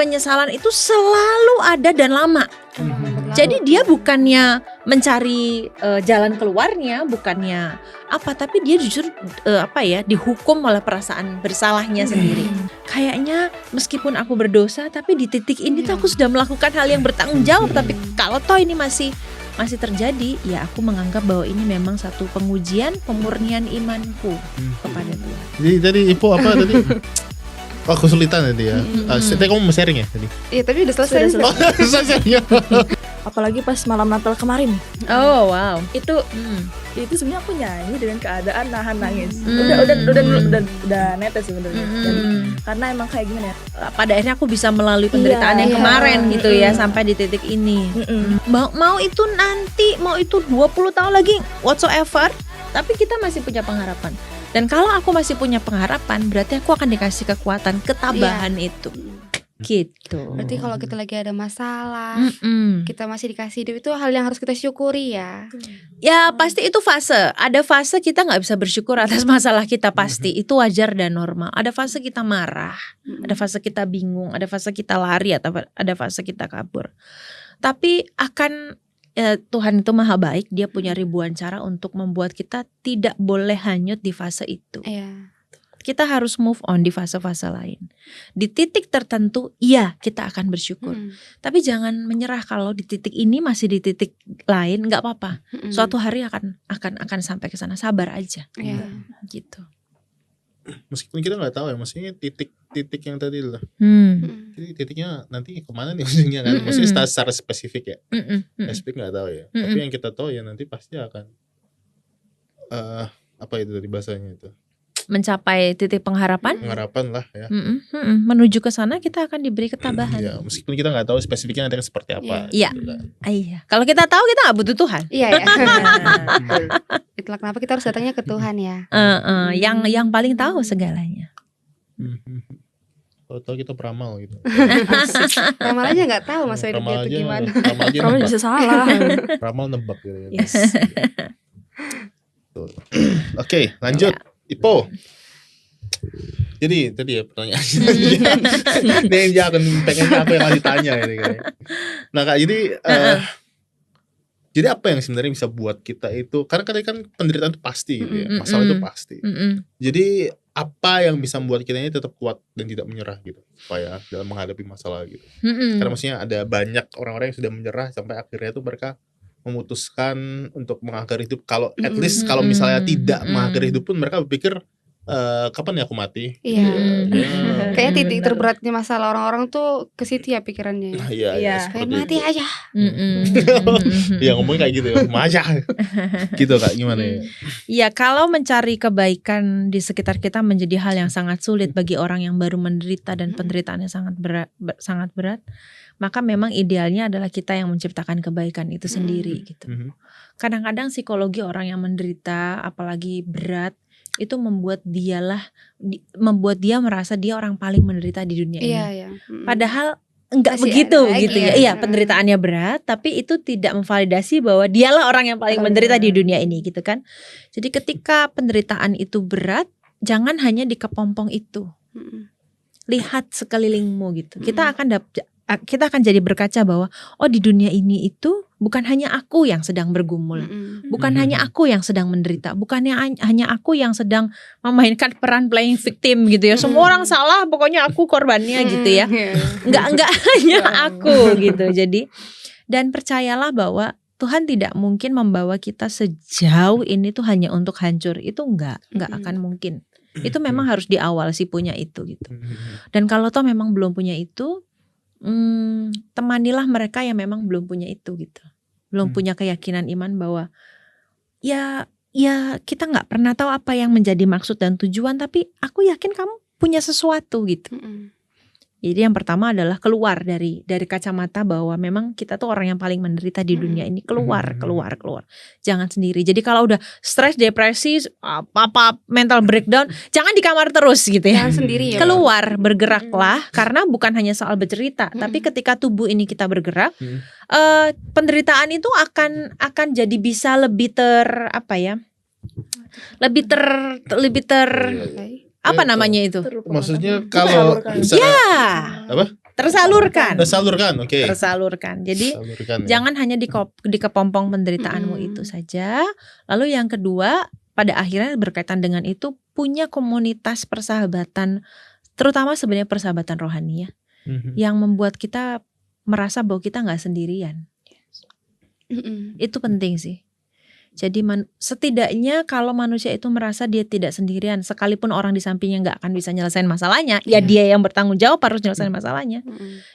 penyesalan itu selalu ada dan lama. Jadi dia bukannya mencari jalan keluarnya, bukannya apa, tapi dia justru dihukum oleh perasaan bersalahnya sendiri. Kayaknya meskipun aku berdosa, tapi di titik ini tuh aku sudah melakukan hal yang bertanggung jawab. Tapi kalau toh ini masih terjadi, ya aku menganggap bahwa ini memang satu pengujian pemurnian imanku kepada Tuhan. Jadi tadi Ipo apa tadi? Oh, kesulitan tadi ya. Tadi kamu mau sharing ya tadi? Iya, tapi udah selesai. Oh, selesai. Apalagi pas malam Natal kemarin. Oh wow. Itu sebenarnya aku nyanyi dengan keadaan nahan nangis. Udah netes sebenarnya. Karena emang kayak gimana ya? Pada akhirnya aku bisa melalui penderitaan yang kemarin gitu ya, sampai di titik ini. Mau itu nanti, mau itu 20 tahun lagi whatsoever, tapi kita masih punya pengharapan. Dan kalau aku masih punya pengharapan, berarti aku akan dikasih kekuatan, ketabahan itu. Gitu. Berarti kalau kita lagi ada masalah, kita masih dikasih hidup, itu hal yang harus kita syukuri ya. Ya pasti itu fase. Ada fase kita gak bisa bersyukur atas masalah kita, pasti. Itu wajar dan normal. Ada fase kita marah, ada fase kita bingung, ada fase kita lari, atau ada fase kita kabur. Tapi Tuhan itu maha baik. Dia punya ribuan cara untuk membuat kita tidak boleh hanyut di fase itu. Kita harus move on di fase-fase lain. Di titik tertentu, iya kita akan bersyukur. Tapi jangan menyerah kalau di titik ini masih di titik lain, nggak apa-apa. Suatu hari akan sampai ke sana. Sabar aja. Gitu. Meskipun kita nggak tahu ya, maksudnya titik yang tadi lah. Jadi titiknya nanti kemana nih maksudnya kan? Maksudnya secara spesifik ya. Spesifik nggak tahu ya. Tapi yang kita tahu ya nanti pasti akan apa itu dari bahasanya itu? Mencapai titik pengharapan lah ya. Menuju ke sana kita akan diberi ketabahan. Ya, meskipun kita nggak tahu spesifiknya nanti seperti apa. Iya. Gitu kan. Iya. Kalau kita tahu kita nggak butuh Tuhan. Iya. Itulah kenapa kita harus datangnya ke Tuhan ya. Yang paling tahu segalanya. Kalau tahu kita peramal gitu. Peramal aja nggak tahu masa hidupnya itu gimana. Peramal bisa salah. Peramal nebak gitu. Yes. Oke, lanjut. Ipo. Jadi tadi ya pertanyaannya. Ini jangan pengen apa yang lagi tanya ini kayaknya. Nah Kak, jadi apa yang sebenarnya bisa buat kita itu, karena kan penderitaan itu pasti gitu ya, masalah itu pasti. Jadi apa yang bisa membuat kita ini tetap kuat dan tidak menyerah gitu, supaya dalam menghadapi masalah gitu. Karena maksudnya ada banyak orang-orang yang sudah menyerah sampai akhirnya itu mereka memutuskan untuk mengakhiri hidup. Kalau at least kalau misalnya tidak mengakhiri hidup pun mereka berpikir kapan ya aku mati. Kayaknya titik terberatnya masalah orang-orang tuh ke situ ya pikirannya. Iya. Kayak mati aja. Iya ngomongnya kayak gitu ya, aja. Gitu Kak, gimana ya? Iya, kalau mencari kebaikan di sekitar kita menjadi hal yang sangat sulit bagi orang yang baru menderita dan penderitaannya sangat berat, maka memang idealnya adalah kita yang menciptakan kebaikan itu sendiri gitu. Kadang-kadang psikologi orang yang menderita, apalagi berat, itu membuat dia merasa dia orang paling menderita di dunia ini. Padahal enggak begitu gitu ya. Iya, penderitaannya berat, tapi itu tidak memvalidasi bahwa dialah orang yang paling menderita di dunia ini gitu kan. Jadi ketika penderitaan itu berat, jangan hanya di kepompong itu. Lihat sekelilingmu gitu. Kita akan jadi berkaca bahwa di dunia ini itu bukan hanya aku yang sedang bergumul, bukan hanya aku yang sedang menderita, bukannya hanya aku yang sedang memainkan peran playing victim gitu ya. Semua orang salah, pokoknya aku korbannya gitu ya. Enggak hanya aku gitu. Jadi dan percayalah bahwa Tuhan tidak mungkin membawa kita sejauh ini tuh hanya untuk hancur. Itu enggak akan mungkin. Itu memang harus di awal sih punya itu gitu. Dan kalau toh memang belum punya itu, temanilah mereka yang memang belum punya itu gitu, belum punya keyakinan iman bahwa ya kita nggak pernah tahu apa yang menjadi maksud dan tujuan, tapi aku yakin kamu punya sesuatu gitu. Jadi yang pertama adalah keluar dari kacamata bahwa memang kita tuh orang yang paling menderita di dunia ini. Keluar. Jangan sendiri. Jadi kalau udah stres, depresi, apa mental breakdown, jangan di kamar terus gitu ya. Jangan sendiri ya. Keluar, bergeraklah, karena bukan hanya soal bercerita, tapi ketika tubuh ini kita bergerak, penderitaan itu akan jadi bisa lebih apa namanya itu? Maksudnya kalau misalnya, apa? tersalurkan. Oke. Tersalurkan. Jadi Salurkan, ya. jangan hanya di kepompong penderitaanmu itu saja. Lalu yang kedua, pada akhirnya berkaitan dengan itu, punya komunitas persahabatan, terutama sebenarnya persahabatan rohani ya, yang membuat kita merasa bahwa kita nggak sendirian. Itu penting sih. Jadi setidaknya kalau manusia itu merasa dia tidak sendirian, sekalipun orang di sampingnya nggak akan bisa nyelesain masalahnya, ya dia yang bertanggung jawab harus nyelesain masalahnya.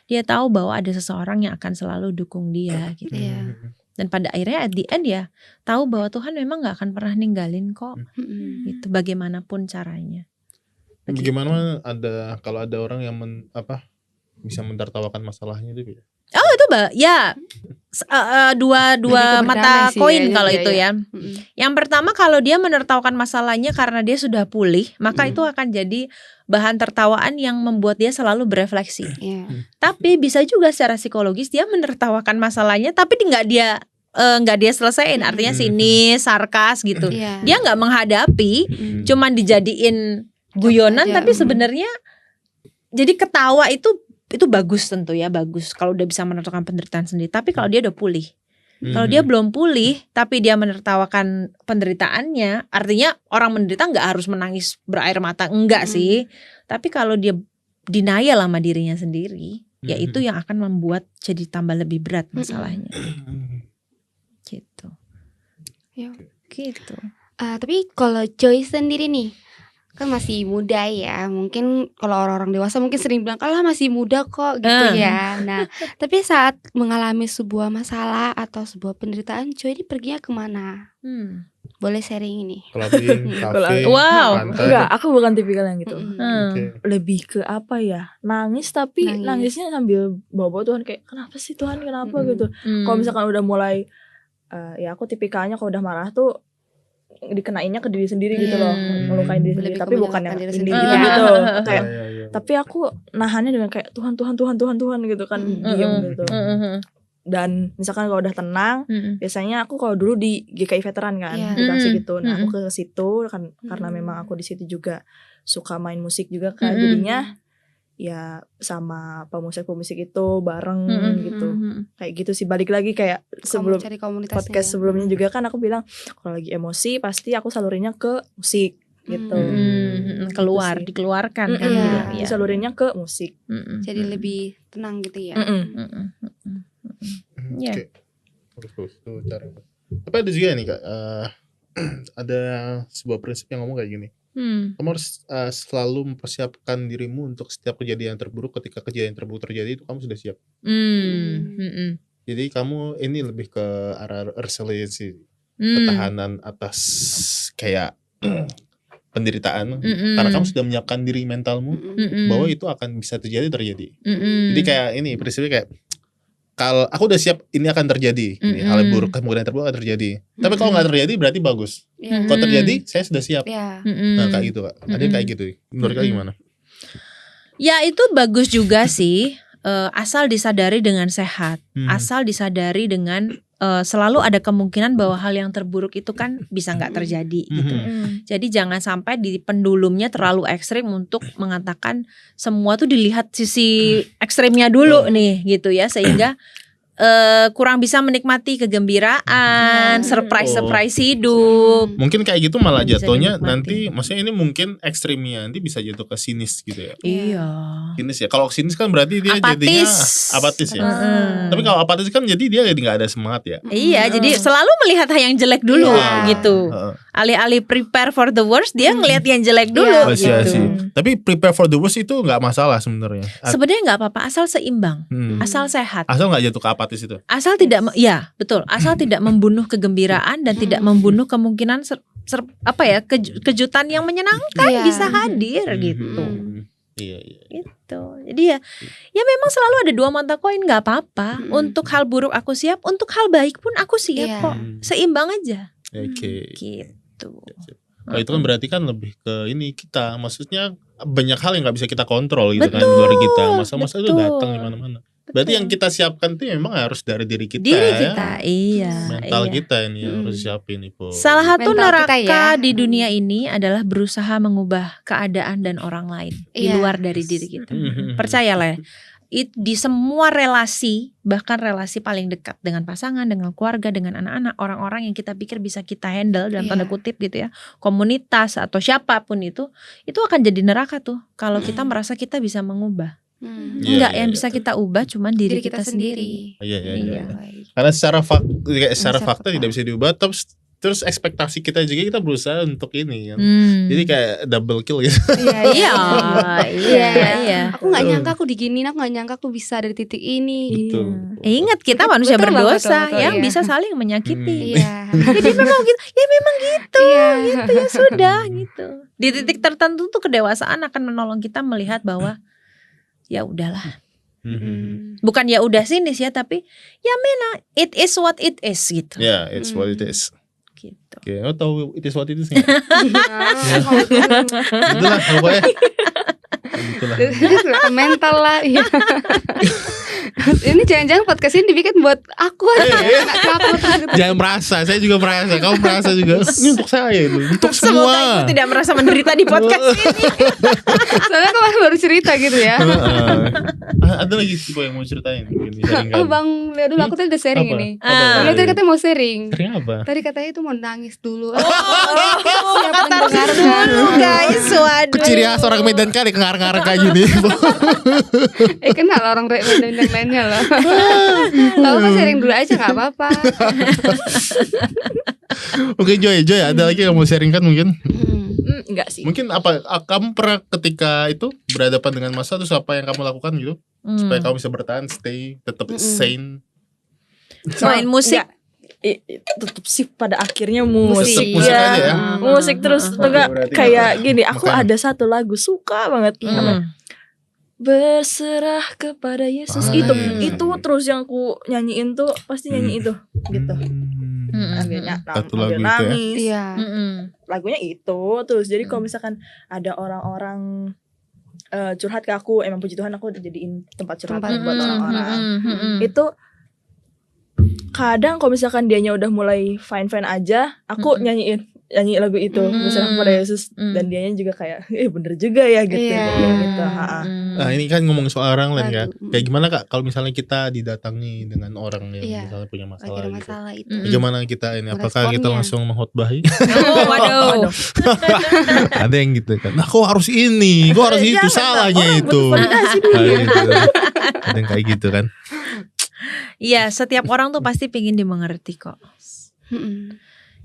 Dia tahu bahwa ada seseorang yang akan selalu dukung dia gitu. Dan pada akhirnya at the end ya tahu bahwa Tuhan memang nggak akan pernah ninggalin kok. Itu bagaimanapun caranya. Begitu. Bagaimana kalau ada orang yang bisa mentertawakan masalahnya itu ya? Oh itu ya dua mata koin kalau itu ya. Yang pertama kalau dia menertawakan masalahnya karena dia sudah pulih, maka itu akan jadi bahan tertawaan yang membuat dia selalu berefleksi. Tapi bisa juga secara psikologis dia menertawakan masalahnya, tapi nggak dia selesaiin, artinya sinis, sarkas gitu. Dia nggak menghadapi, cuman dijadiin guyonan, tapi sebenarnya jadi ketawa itu bagus tentu ya, bagus kalau udah bisa menertawakan penderitaan sendiri. Tapi kalau dia udah pulih, kalau dia belum pulih tapi dia menertawakan penderitaannya, artinya orang menderita nggak harus menangis berair mata, enggak sih. Tapi kalau dia denial sama dirinya sendiri, ya itu yang akan membuat jadi tambah lebih berat masalahnya. Gitu. Gitu. Tapi kalau Joy sendiri nih, kan masih muda ya, mungkin kalau orang-orang dewasa mungkin sering bilang kalau masih muda kok gitu ya. Nah, tapi saat mengalami sebuah masalah atau sebuah penderitaan, Joy ini perginya kemana? Boleh sharing ini? Clubbing, kafe, wow. pantai. Enggak, aku bukan tipikal yang gitu. Okay. Lebih ke apa ya? Nangis tapi nangisnya sambil bawa-bawa Tuhan, kayak kenapa sih Tuhan, kenapa gitu. Kalau misalkan udah mulai ya aku tipikalnya kalau udah marah tuh dikenainnya ke diri sendiri gitu loh, melukain diri sendiri, tapi bukan yang ini gitu. Kayak tapi aku nahannya dengan kayak Tuhan gitu kan, diem gitu. Dan misalkan kalau udah tenang, biasanya aku kalau dulu di GKI veteran kan, dikasih gitu. Nah, aku ke situ kan karena memang aku di situ juga suka main musik juga kan, jadinya ya sama pemusik itu bareng gitu. Kayak gitu sih, balik lagi kayak sebelum podcast sebelumnya juga kan aku bilang kalau lagi emosi pasti aku salurinnya ke musik gitu. Keluar, gitu dikeluarkan kan ya. Disalurinnya ke musik. Jadi lebih tenang gitu ya. Oke. Terus tuh cara. Tapi ada juga nih Kak, ada sebuah prinsip yang ngomong kayak gini. Kamu harus selalu mempersiapkan dirimu untuk setiap kejadian terburuk. Ketika kejadian terburuk terjadi itu kamu sudah siap. Jadi kamu ini lebih ke arah resiliensi, ketahanan atas kayak penderitaan, karena kamu sudah menyiapkan diri mentalmu bahwa itu akan bisa terjadi. Jadi kayak ini prinsipnya kayak, kalau aku udah siap ini akan terjadi, ini hal buruk kemungkinan terburuk akan terjadi. Tapi kalau nggak terjadi berarti bagus. Kalau terjadi saya sudah siap. Nah kayak gitu Kak. Ada yang kayak gitu. Menurut Kak gimana? Ya itu bagus juga sih, asal disadari dengan sehat, asal disadari dengan selalu ada kemungkinan bahwa hal yang terburuk itu kan bisa nggak terjadi gitu. Jadi jangan sampai di pendulumnya terlalu ekstrim untuk mengatakan semua tuh dilihat sisi ekstrimnya dulu nih gitu ya, sehingga kurang bisa menikmati kegembiraan, surprise hidup. Mungkin kayak gitu malah jatuhnya nanti, maksudnya ini mungkin ekstrimnya nanti bisa jatuh ke sinis gitu ya. Iya. Sinis ya. Kalau sinis kan berarti dia jadinya apatis ya. Tapi kalau apatis kan jadi dia nggak ada semangat ya. Iya, jadi selalu melihat yang jelek dulu gitu. Alih-alih prepare for the worst, dia ngelihat yang jelek dulu gitu. Tapi prepare for the worst itu nggak masalah sebenarnya. Sebenarnya nggak apa-apa, asal seimbang, asal sehat. Asal nggak jatuh ke apatis itu. Asal tidak, ya betul. Asal tidak membunuh kegembiraan dan tidak membunuh kemungkinan kejutan yang menyenangkan bisa hadir gitu. Iya. Gitu. Jadi ya memang selalu ada dua mata koin, nggak apa-apa. Untuk hal buruk aku siap, untuk hal baik pun aku siap kok. Seimbang aja. Oke. Gitu. Kalau itu kan berarti kan lebih ke ini kita, maksudnya banyak hal yang nggak bisa kita kontrol gitu kan, di luar kita. Masa-masa itu datang di mana-mana. Berarti yang kita siapkan itu memang harus dari diri kita. Iya. Mental kita ini harus siapin itu. Salah satu neraka di dunia ini adalah berusaha mengubah keadaan dan orang lain di luar dari diri kita. Percayalah, di semua relasi, bahkan relasi paling dekat dengan pasangan, dengan keluarga, dengan anak-anak, orang-orang yang kita pikir bisa kita handle dalam tanda kutip gitu ya, komunitas atau siapapun itu akan jadi neraka tuh kalau kita merasa kita bisa mengubah. Enggak, yang bisa kita ubah cuman diri kita sendiri. Iya. Karena secara fakta tidak bisa diubah, terus ekspektasi kita juga kita berusaha untuk ini kan. Jadi kayak double kill gitu. Iya. Aku nggak nyangka aku diginiin, aku nggak nyangka aku bisa dari titik ini. Betul. Ingat kita manusia berdosa betul, yang iya. bisa saling menyakiti. Iya. Jadi memang gitu, gitu ya sudah gitu. Di titik tertentu tuh kedewasaan akan menolong kita melihat bahwa ya udahlah. Bukan ya udah sinis ya, tapi ya it is what it is gitu. Ya, it's what it is. Gitu. Oke, lo tau it is what it is nggak? Itulah pokoknya. Itulah. Mental lah. Iya. Ini jangan-jangan podcast ini dibikin buat aku Jangan merasa, saya juga merasa, kamu merasa juga. Ini untuk saya itu, untuk Semoga semua. ibu tidak merasa menderita di podcast ini. Soalnya kemarin baru cerita gitu ya. Ada lagi tipe yang mau ceritain mungkin sharing-kan. Bang, lihat dulu aku tadi udah sharing Apa? ini. Apa? Bang tadi katanya mau sharing. Sharing apa? Tadi katanya itu mau nangis dulu. Kata dulu guys, waduh. Ciri khas orang Medan kali kengar-kengar kayak gini. Kenal orang Medan yang lainnya loh. Kalau mau sharing dulu aja nggak apa-apa. Oke Joy, ada lagi yang mau sharing kan mungkin? Enggak sih. Mungkin apa kamu pernah ketika itu berhadapan dengan masa terus apa yang kamu lakukan gitu supaya kamu bisa bertahan, tetap sane? Selain musik, Tetap sih pada akhirnya musik. Tetap musik aja ya. Musik terus enggak Berarti kayak apa? gini, aku Makanya. ada satu lagu suka banget. Berserah kepada Yesus. Itu terus yang aku nyanyiin tuh pasti nyanyi itu gitu. Ambilnya Satu ambil lagu itu ya. nangis. Iya. Lagunya itu terus. Jadi kalau misalkan ada orang-orang curhat ke aku, emang puji Tuhan aku jadiin tempat curhat buat orang-orang. Itu kadang kalau misalkan dianya udah mulai fine aja, aku nyanyi lagu itu berserah kepada Yesus, dan dianya juga kayak bener juga ya gitu. Gitu. Nah ini kan ngomong soal orang lain kan. Kayak gimana Kak kalau misalnya kita didatangi dengan orang yang misalnya punya masalah, Ada gitu. masalah itu. Bagaimana kita ini? Apakah kita Meresponnya. langsung menghotbahi? waduh. Ada yang gitu kan. Nah kok harus ini, kok harus itu, salahnya itu. Kayak gitu. Ada yang kayak gitu kan. Iya, setiap orang tuh pasti pengen dimengerti kok.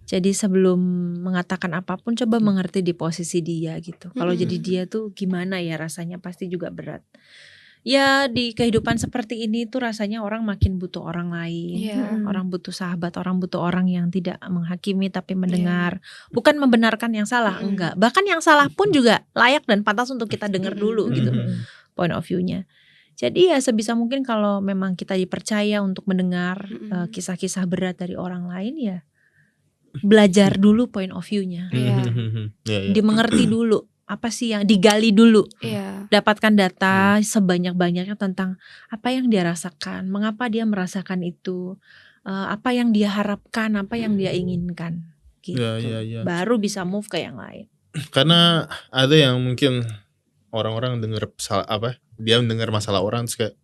Jadi sebelum mengatakan apapun coba mengerti di posisi dia gitu. Kalau jadi dia tuh gimana ya rasanya, pasti juga berat. Ya di kehidupan seperti ini tuh rasanya orang makin butuh orang lain. Orang butuh sahabat, orang butuh orang yang tidak menghakimi tapi mendengar. Bukan membenarkan yang salah, enggak. Bahkan yang salah pun juga layak dan pantas untuk kita dengar dulu gitu. Point of view-nya. Jadi ya sebisa mungkin kalau memang kita dipercaya untuk mendengar kisah-kisah berat dari orang lain, ya belajar dulu point of view-nya. Dimengerti dulu, apa sih yang digali dulu. Dapatkan data sebanyak-banyaknya tentang apa yang dia rasakan, mengapa dia merasakan itu, apa yang dia harapkan, apa yang dia inginkan gitu. Baru bisa move ke yang lain. Karena ada yang mungkin orang-orang dengar dia mendengar masalah orang terus kayak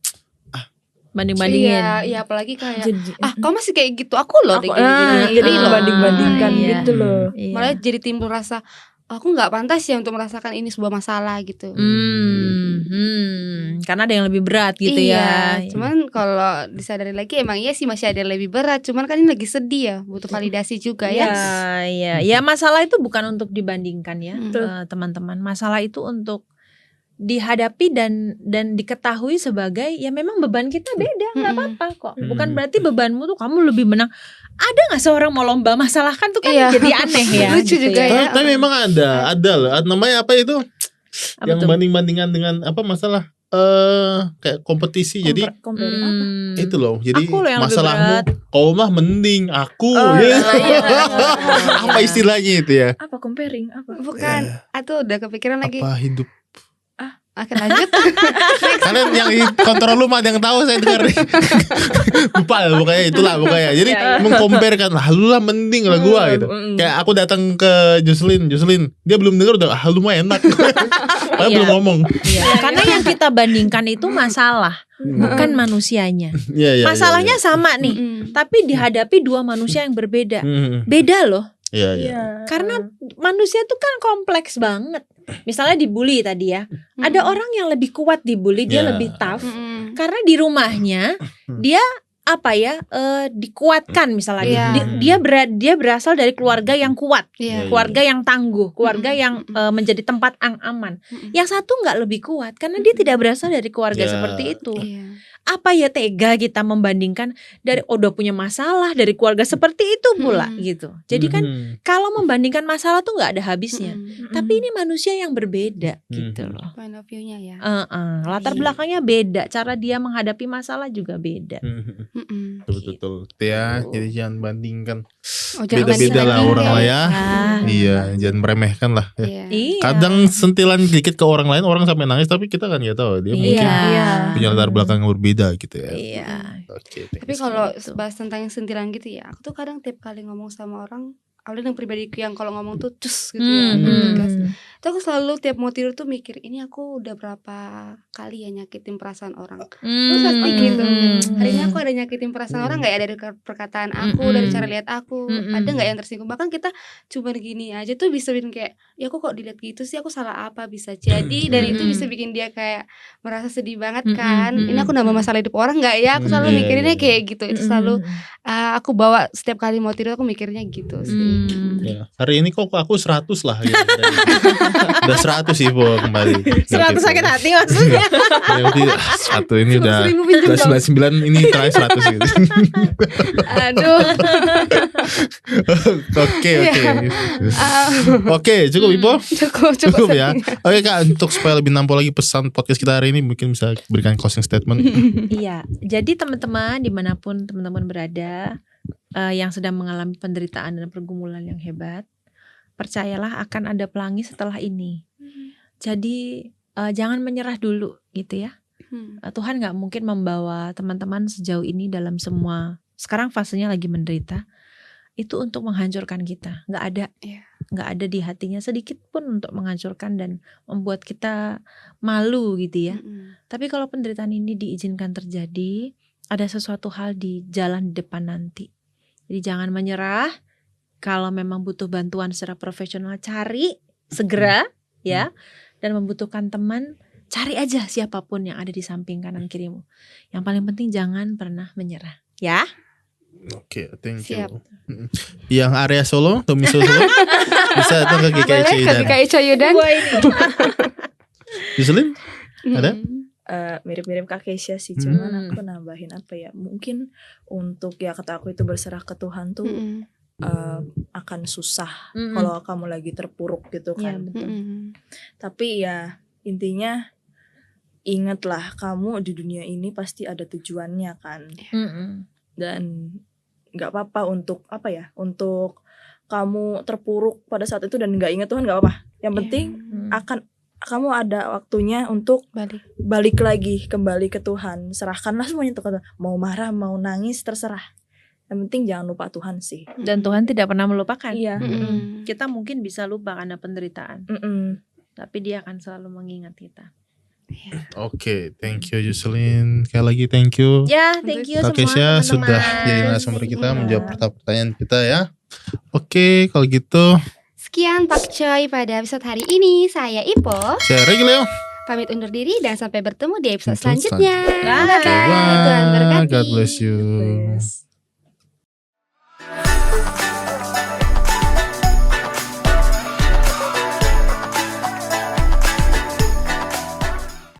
banding-bandingin. Iya, apalagi kayak Jadi, kamu masih kayak gitu, aku loh kayak gini. jadi banding-bandingkan gitu loh. Malah jadi timbul rasa aku nggak pantas ya untuk merasakan ini sebuah masalah gitu. Karena ada yang lebih berat gitu ya. Cuman kalau disadari lagi emang iya sih masih ada yang lebih berat. Cuman kan ini lagi sedih ya, butuh validasi juga ya. Ya masalah itu bukan untuk dibandingkan ya, teman-teman. Masalah itu untuk dihadapi dan diketahui sebagai ya memang beban kita beda, nggak apa-apa kok. Bukan berarti bebanmu tuh kamu lebih menang. Ada nggak seorang mau lomba masalah kan tuh kan jadi aneh ya. Lucu gitu juga ya. Tapi memang ada loh. Namanya apa itu? Apa yang tuh? banding-bandingan dengan apa masalah kayak kompetisi. Jadi Comparing apa? itu loh. Jadi Aku loh yang lebih masalahmu berat. kau mah mending aku. Apa istilahnya itu ya? Apa comparing apa? Bukan, atau udah kepikiran lagi. Apa hidup? Oke lanjut. Karena yang di kontrol lu mah ada yang tahu saya dengar. Lupa lah pokoknya. Jadi mengkomparkan lu lah mending lah gua gitu. Kayak aku datang ke Jocelyn, dia belum dengar udah lu mah enak. Padahal belum ngomong. Karena yang kita bandingkan itu masalah, bukan manusianya. Masalahnya sama nih, tapi dihadapi dua manusia yang berbeda. Beda loh. Iya. Karena manusia tuh kan kompleks banget. Misalnya dibully tadi ya, ada orang yang lebih kuat dibully, dia lebih tough. Karena di rumahnya dia dikuatkan misalnya. Dia berasal dari keluarga yang kuat, keluarga yang tangguh, keluarga yang menjadi tempat yang aman. Yang satu nggak lebih kuat karena dia tidak berasal dari keluarga seperti itu. Apa ya tega kita membandingkan dari udah punya masalah dari keluarga seperti itu pula gitu. Jadi kan kalau membandingkan masalah tuh nggak ada habisnya. Tapi ini manusia yang berbeda gitu loh. Point of view-nya ya. Latar belakangnya beda, cara dia menghadapi masalah juga beda. Betul ya. Jadi jangan bandingkan. bandingkan Beda-beda lah orang lah ya. Iya, jangan meremehkan lah. Ya. Kadang sentilan dikit ke orang lain, orang sampai nangis, tapi kita kan nggak tahu dia mungkin punya latar belakang yang berbeda gitu ya. Tapi kalau bahas tentang yang sentilan gitu ya, aku tuh kadang tiap kali ngomong sama orang, awalnya yang pribadiku yang kalau ngomong tuh cus gitu ya, tegas. Tuh aku selalu tiap mau tidur tuh mikir, ini aku udah berapa kali ya nyakitin perasaan orang. Terus pasti gitu. Hari ini aku ada nyakitin perasaan orang nggak ya, dari perkataan aku, dari cara lihat aku, ada nggak yang tersinggung. Bahkan kita cuma gini aja tuh bisa bikin kayak, ya aku kok dilihat gitu sih, aku salah apa, bisa jadi. Dan itu bisa bikin dia kayak merasa sedih banget kan. Ini aku nambah masalah hidup orang nggak ya? Aku selalu mikirinnya kayak gitu. Itu selalu aku bawa setiap kali mau tidur, aku mikirnya gitu sih. Ya. Hari ini kok aku 100 lah gitu. Udah 100 sih kembali. 100 sakit hati maksudnya. Satu ini udah 99, ini terakhir 100 gitu. Aduh. Oke, cukup Ipo? Cukup ya. Oke Kak, untuk supaya lebih nampol lagi pesan podcast kita hari ini, mungkin bisa berikan closing statement. Iya, jadi teman-teman dimanapun teman-teman berada, yang sedang mengalami penderitaan dan pergumulan yang hebat, percayalah akan ada pelangi setelah ini. Jadi jangan menyerah dulu gitu ya. Tuhan gak mungkin membawa teman-teman sejauh ini dalam semua, sekarang fasenya lagi menderita, itu untuk menghancurkan kita. Gak ada di hatinya sedikit pun untuk menghancurkan dan membuat kita malu gitu ya. Tapi kalau penderitaan ini diizinkan terjadi, ada sesuatu hal di jalan di depan nanti. Jadi jangan menyerah. Kalau memang butuh bantuan secara profesional, cari segera ya. Dan membutuhkan teman, cari aja siapapun yang ada di samping kanan kirimu. Yang paling penting jangan pernah menyerah ya. Oke, thank you. Yang area Solo, domisili Solo, bisa datang ke GKI Coyudan. Yuselin, ada? Mirip-mirip Kak Keisha sih, cuman aku nambahin apa ya, mungkin untuk ya kata aku itu berserah ke Tuhan tuh akan susah kalau kamu lagi terpuruk gitu kan. Tapi ya intinya ingatlah, kamu di dunia ini pasti ada tujuannya kan. Dan nggak apa-apa untuk untuk kamu terpuruk pada saat itu dan nggak ingat Tuhan, nggak apa-apa. Yang penting kamu ada waktunya untuk balik lagi, kembali ke Tuhan. Serahkanlah semuanya untuk Tuhan. Mau marah, mau nangis, terserah. Yang penting jangan lupa Tuhan sih. Dan Tuhan tidak pernah melupakan. Iya. Kita mungkin bisa lupa karena penderitaan, tapi Dia akan selalu mengingat kita. Oke, thank you Yuselin. Sekali lagi thank you. Ya, thank you Kak semua Keisha teman-teman. sudah jadi narasumber kita menjawab pertanyaan kita ya. Oke, kalau gitu sekian Pak Coy pada episode hari ini. Saya Ipo, saya Regileo, pamit undur diri dan sampai bertemu di episode selanjutnya. Bye. Tuhan berkati. God bless you.